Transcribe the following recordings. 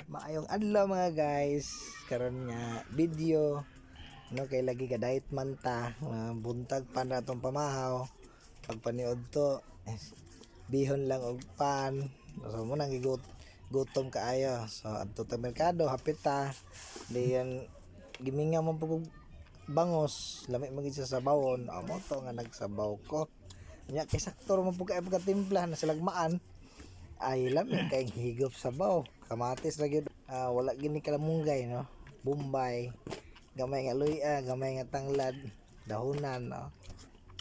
Maayong adlaw mga guys, karon nga video no kay lagi ka diet man ta, buntag pa na tong pamahaw. Pag paniod to bihon lang og pan, so mo nang gutom kaayo. So adto ta merkado, hapit ta diyan giminga mo pug bangos, lami magid sa sabawon. Amo to nga nagsabaw ko nya kay sakto mo pug kay pagkatimpla na silagmaan ay lami kay higop sabaw. Kamatis lagi wala gini kalamunggay no, bombay, gamay nga luya, gamay nga tanglad, dahonan no.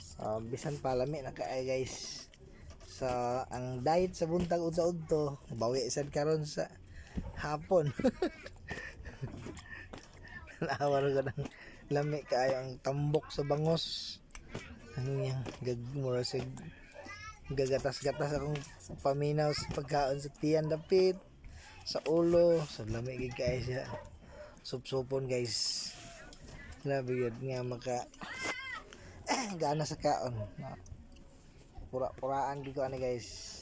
So bisan pa lami na kaay guys. So ang diet sa buntag udto bawi sad karon sa hapon. Nawaro ko ng lami kaayo ang tambok sa bangos. Ang yang gagmura sig gagatas-gatas akong paminaw sa pagkaon sa tiyan dapit sa ulo, sa lami gid kay siya supsupon guys. Labi yun nga maka gana sa kaon. Pura-puraan gid ko ani guys.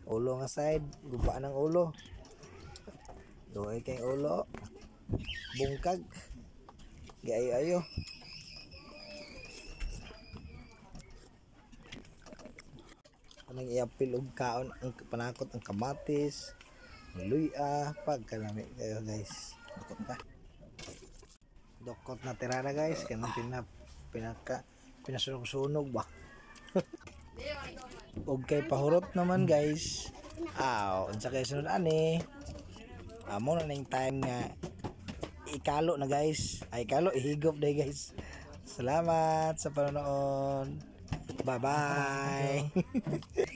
Ulo nga side, guba ng ulo. Doy kay ulo. Bungkag. Gayo-ayo. Anang iapil og kaon ang panakot ang kamatis, luya, pagkalami kayo guys. Dokot na tirada guys, kanang pinasunog ba. Og kay pahurot naman guys. Unsa kay sunod ani? Amo na ning time nga ikalo na guys. Ay ikalo ihigop day guys. Salamat sa panonood. Bye-bye.